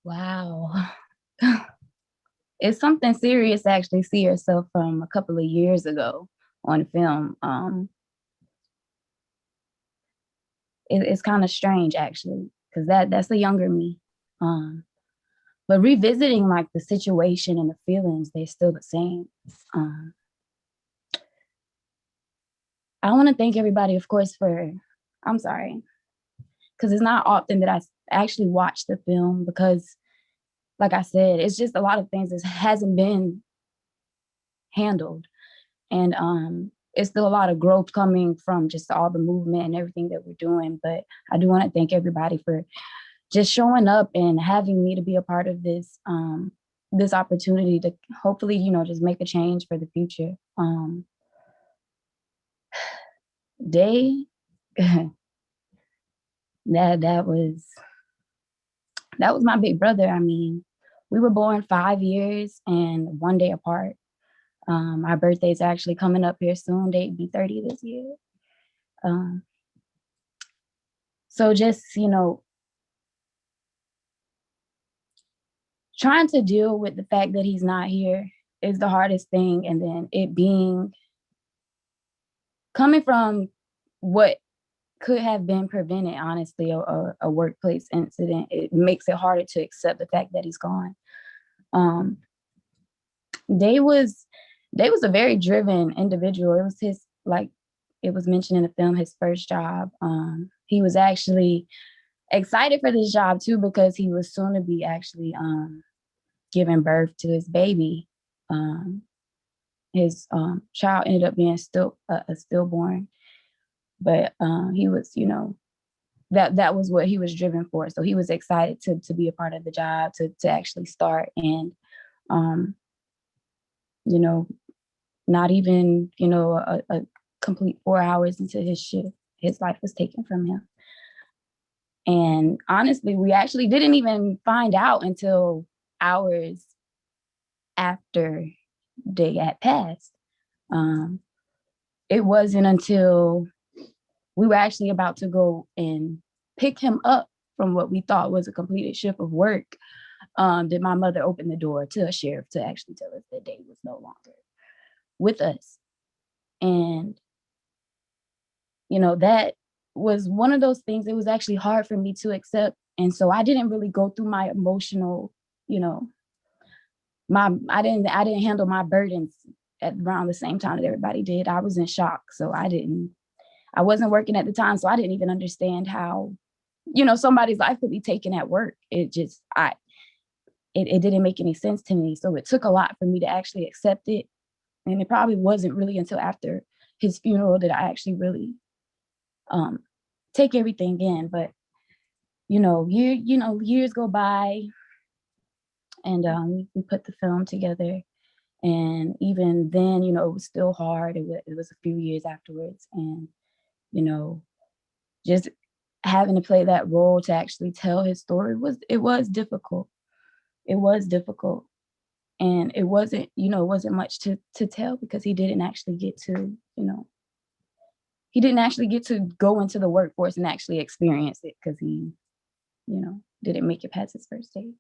Wow. It's something serious to actually see yourself from a couple of years ago on film. It's kind of strange actually, because that's the younger me. Um, but revisiting like the situation and the feelings, they're still the same. Um, I want to thank everybody, of course, for. I'm sorry, because it's not often that I actually watch the film because, like I said, it's just a lot of things that hasn't been handled. And it's still a lot of growth coming from just all the movement and everything that we're doing. But I do want to thank everybody for just showing up and having me to be a part of this opportunity to hopefully, just make a change for the future. Day that that was that was my big brother. I mean, we were born 5 years and one day apart. Our birthday's actually coming up here soon. They'd be 30 this year. Um, so just, trying to deal with the fact that he's not here is the hardest thing. And then it being coming from what could have been prevented, honestly, a workplace incident, it makes it harder to accept the fact that he's gone. Um, Day was Day was a very driven individual. It was his, like it was mentioned in the film, his first job. He was actually excited for this job too because he was soon to be actually giving birth to his baby. His child ended up being still a stillborn, but he was, that was what he was driven for. So he was excited to be a part of the job, to actually start, and um, you know, not even a complete 4 hours into his shift, his life was taken from him. And honestly, we actually didn't even find out until hours after Day had passed. Um, it wasn't until we were actually about to go and pick him up from what we thought was a completed shift of work, did my mother open the door to a sheriff to actually tell us that Day was no longer with us. And, that was one of those things. It was actually hard for me to accept. And so I didn't really go through my emotional, you know, I didn't handle my burdens at around the same time that everybody did. I was in shock. So I wasn't working at the time. So I didn't even understand how, somebody's life could be taken at work. It didn't make any sense to me. So it took a lot for me to actually accept it. And it probably wasn't really until after his funeral that I actually really take everything in. But years go by, and we put the film together. And even then, it was still hard. It was a few years afterwards, and you know, just having to play that role to actually tell his story was difficult. It was difficult. And it wasn't much to tell because he didn't actually get to go into the workforce and actually experience it because he, didn't make it past his first day.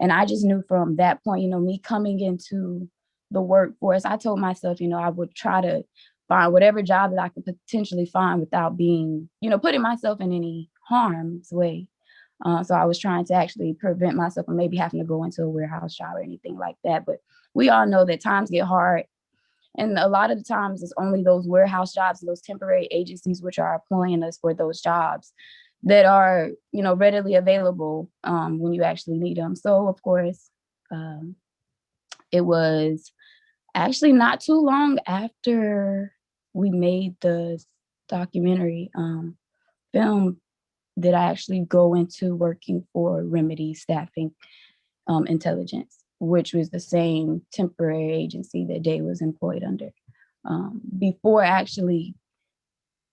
And I just knew from that point, me coming into the workforce, I told myself, I would try to find whatever job that I could potentially find without being, putting myself in any harm's way. So I was trying to actually prevent myself from maybe having to go into a warehouse job or anything like that. But we all know that times get hard. And a lot of the times it's only those warehouse jobs and those temporary agencies which are employing us for those jobs that are, readily available when you actually need them. So, of course, it was actually not too long after we made the documentary film that I actually go into working for Remedy Staffing Intelligence, which was the same temporary agency that Day was employed under. Before actually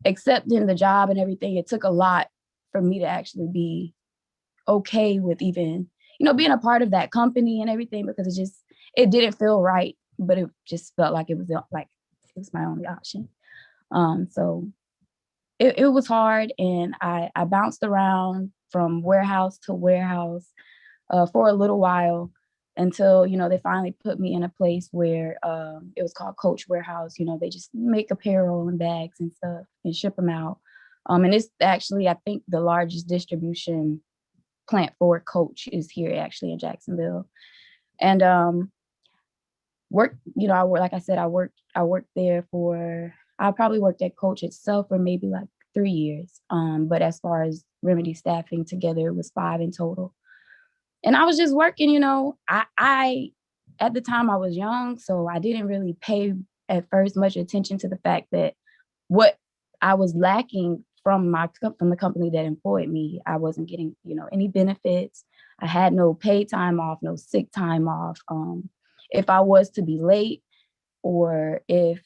accepting the job and everything, it took a lot for me to actually be okay with even, being a part of that company and everything, because it didn't feel right, but it just felt like it was my only option. So it was hard, and I bounced around from warehouse to warehouse. for a little while until, they finally put me in a place where it was called Coach Warehouse. They just make apparel and bags and stuff and ship them out. And it's actually, I think, the largest distribution plant for Coach is here actually in Jacksonville. And like I said, I worked there I probably worked at Coach itself for maybe like 3 years. But as far as Remedy staffing together, it was 5 in total. And I was just working, I at the time I was young, so I didn't really pay at first much attention to the fact that what I was lacking from the company that employed me. I wasn't getting, any benefits. I had no paid time off, no sick time off. If I was to be late, or if,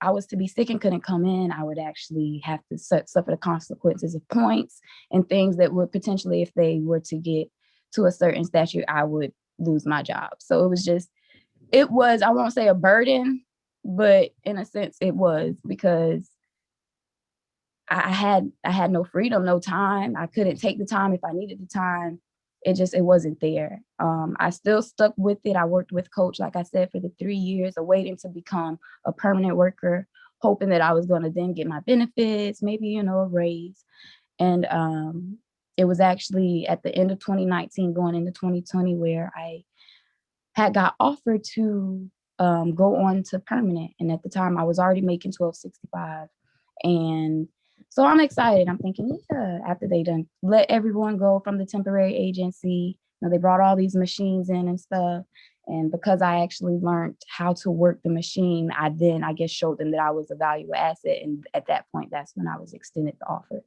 I was to be sick and couldn't come in, I would actually have to suffer the consequences of points and things that would potentially, if they were to get to a certain statute, I would lose my job. So it was, I won't say a burden, but in a sense it was, because I had no freedom, no time. I couldn't take the time if I needed the time. It wasn't there. I still stuck with it. I worked with Coach, like I said, for the 3 years, waiting to become a permanent worker, hoping that I was going to then get my benefits, maybe, a raise. And it was actually at the end of 2019, going into 2020, where I had got offered to go on to permanent. And at the time I was already making $12.65. And so I'm excited. I'm thinking, yeah, after they done let everyone go from the temporary agency, they brought all these machines in and stuff. And because I actually learned how to work the machine, I guess showed them that I was a valuable asset. And at that point, that's when I was extended the offer.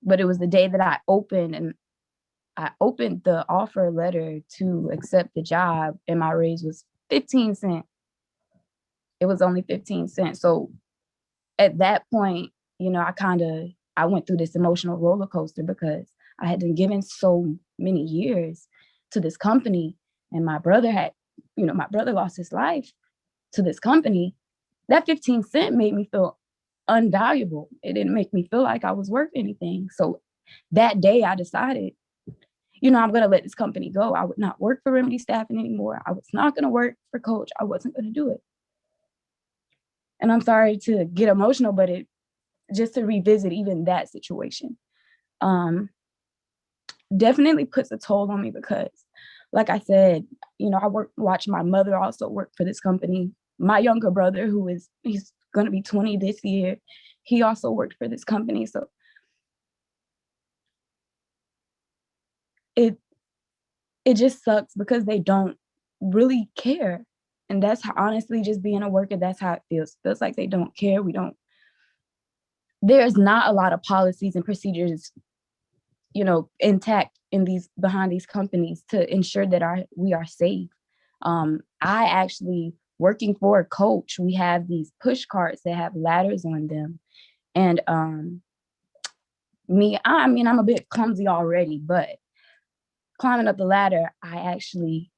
But it was the day that I opened the offer letter to accept the job, and my raise was 15 cents. It was only 15 cents. So at that point, I went through this emotional roller coaster, because I had been given so many years to this company, and my brother lost his life to this company. That 15 cents made me feel unvaluable. It didn't make me feel like I was worth anything. So that day I decided, I'm going to let this company go. I would not work for Remedy Staffing anymore. I was not going to work for Coach. I wasn't going to do it. And I'm sorry to get emotional, but just to revisit even that situation, definitely puts a toll on me, because, like I said, I watched my mother also work for this company. My younger brother, he's going to be 20 this year, he also worked for this company. So it just sucks, because they don't really care. And that's how, honestly, just being a worker, that's how it feels. It feels like they don't care. There's not a lot of policies and procedures, intact behind these companies to ensure that we are safe. I actually, working for a Coach, we have these push carts that have ladders on them. And I'm a bit clumsy already, but climbing up the ladder, I actually,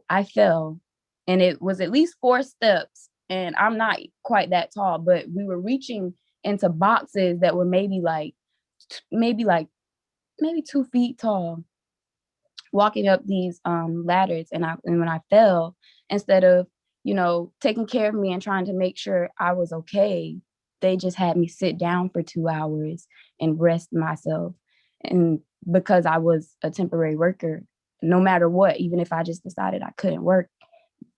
I fell, and it was at least 4 steps, and I'm not quite that tall, but we were reaching into boxes that were maybe 2 feet tall, walking up these ladders. And when I fell, instead of, taking care of me and trying to make sure I was okay, they just had me sit down for 2 hours and rest myself. And because I was a temporary worker, no matter what, even if I just decided I couldn't work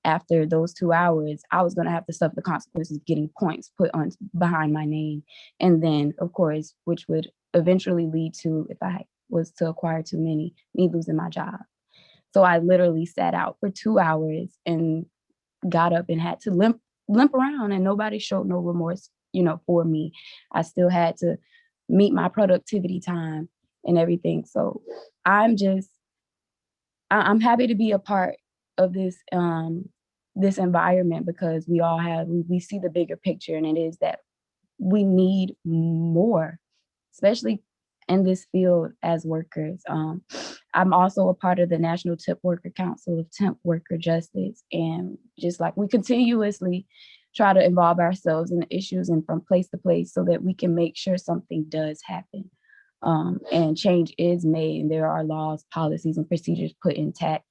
after those 2 hours, I was going to have to suffer the consequences of getting points put on behind my name. And then, of course, which would eventually lead to, if I was to acquire too many, me losing my job. So I literally sat out for 2 hours and got up and had to limp around, and nobody showed no remorse, for me. I still had to meet my productivity time and everything. So I'm happy to be a part of this environment, because we see the bigger picture, and it is that we need more, especially in this field as workers. I'm also a part of the National Temp Worker Council of Temp Worker Justice, and just like we continuously try to involve ourselves in the issues and from place to place so that we can make sure something does happen. And change is made, and there are laws, policies, and procedures put intact,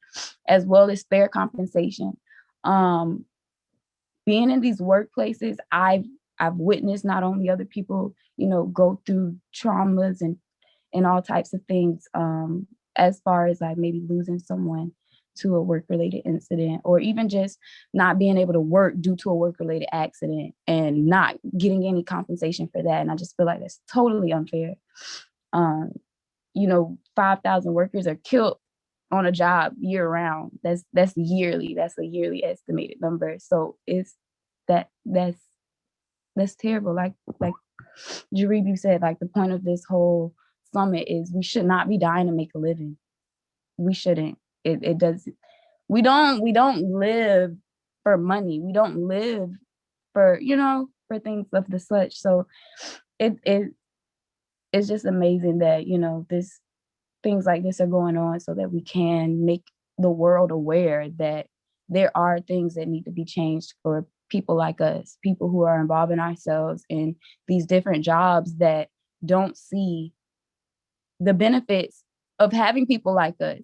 as well as fair compensation. Being in these workplaces, I've witnessed not only other people, go through traumas and all types of things, as far as like maybe losing someone to a work-related incident, or even just not being able to work due to a work-related accident and not getting any compensation for that. And I just feel like that's totally unfair. 5,000 workers are killed on a job year round. That's yearly. That's a yearly estimated number. So that's terrible. Like Jaribu said, like the point of this whole summit is we should not be dying to make a living. We shouldn't. It does. We don't live for money. We don't live for things of the such. So it's just amazing that things like this are going on, so that we can make the world aware that there are things that need to be changed for people like us, people who are involving ourselves in these different jobs that don't see the benefits of having people like us,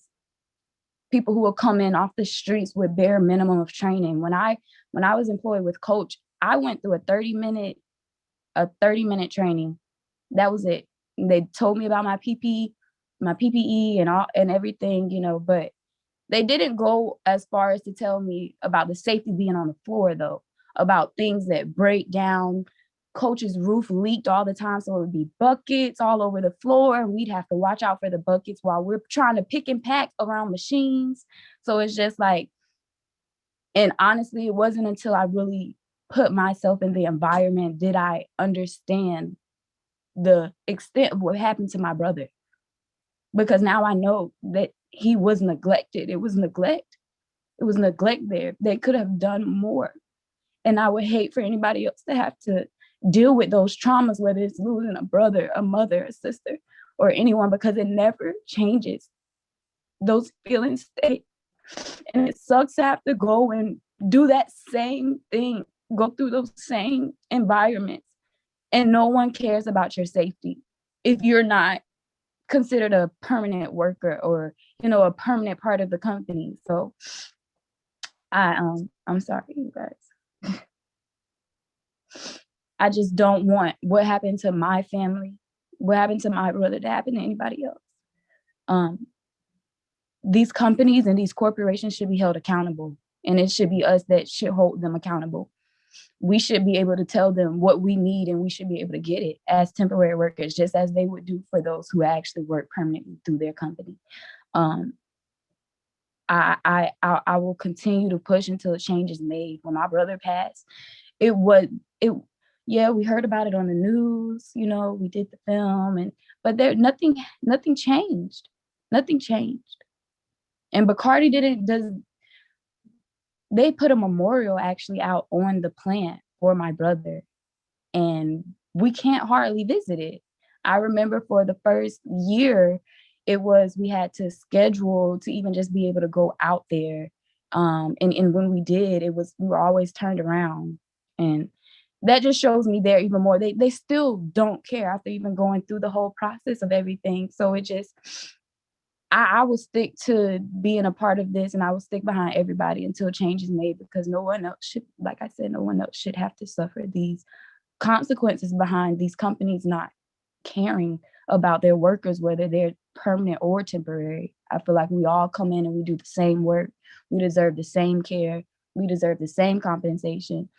people who will come in off the streets with bare minimum of training. When I was employed with Coach, I went through a 30-minute training. That was it. They told me about my PPE and everything, but they didn't go as far as to tell me about the safety being on the floor, though, about things that break down. Coach's roof leaked all the time, so it would be buckets all over the floor, and we'd have to watch out for the buckets while we're trying to pick and pack around machines. So it's just like, and honestly, it wasn't until I really put myself in the environment did I understand the extent of what happened to my brother. Because now I know that he was neglected. It was neglect. It was neglect there. They could have done more. And I would hate for anybody else to have to deal with those traumas, whether it's losing a brother, a mother, a sister, or anyone, because it never changes. Those feelings stay. And it sucks to have to go and do that same thing, go through those same environments, and no one cares about your safety if you're not considered a permanent worker or a permanent part of the company. So I'm sorry, you guys. I just don't want what happened to my family, what happened to my brother, to happen to anybody else. These companies and these corporations should be held accountable, and it should be us that should hold them accountable. We should be able to tell them what we need, and we should be able to get it as temporary workers, just as they would do for those who actually work permanently through their company. I will continue to push until a change is made. When my brother passed, we heard about it on the news, we did the film, but nothing changed. Nothing changed. And Bacardi they put a memorial actually out on the plant for my brother, and we can't hardly visit it. I remember for the first year, we had to schedule to even just be able to go out there. And when we did, we were always turned around. And that just shows me there even more. They still don't care after even going through the whole process of everything. So it just, I will stick to being a part of this, and I will stick behind everybody until change is made, because no one else should, like I said, no one else should have to suffer these consequences behind these companies not caring about their workers, whether they're permanent or temporary. I feel like we all come in and we do the same work. We deserve the same care. We deserve the same compensation.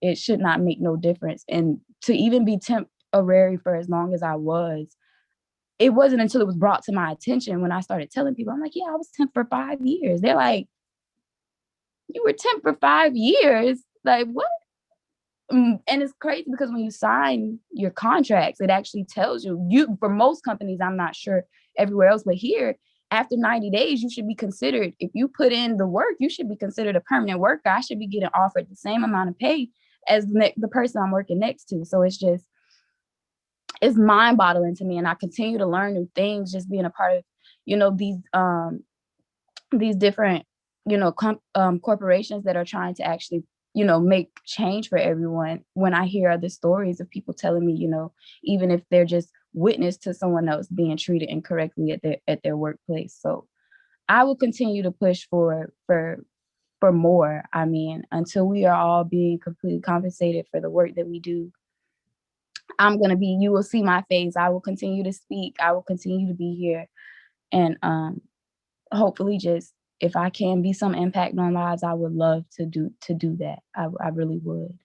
It should not make no difference. And to even be temporary for as long as I was, it wasn't until it was brought to my attention when I started telling people, I'm like, yeah, I was temp for 5 years. They're like, you were temp for 5 years? Like, what? And it's crazy because when you sign your contracts, it actually tells you, for most companies, I'm not sure everywhere else, but here, after 90 days, you should be considered, if you put in the work, you should be considered a permanent worker. I should be getting offered the same amount of pay as the person I'm working next to. So it's mind-boggling to me, and I continue to learn new things just being a part of these different corporations that are trying to actually make change for everyone. When I hear other stories of people telling me, even if they're just witness to someone else being treated incorrectly at their workplace. So I will continue to push for more. I mean, until we are all being completely compensated for the work that we do, you will see my face. I will continue to speak. I will continue to be here. And hopefully just if I can be some impact on lives, I would love to do that. I really would.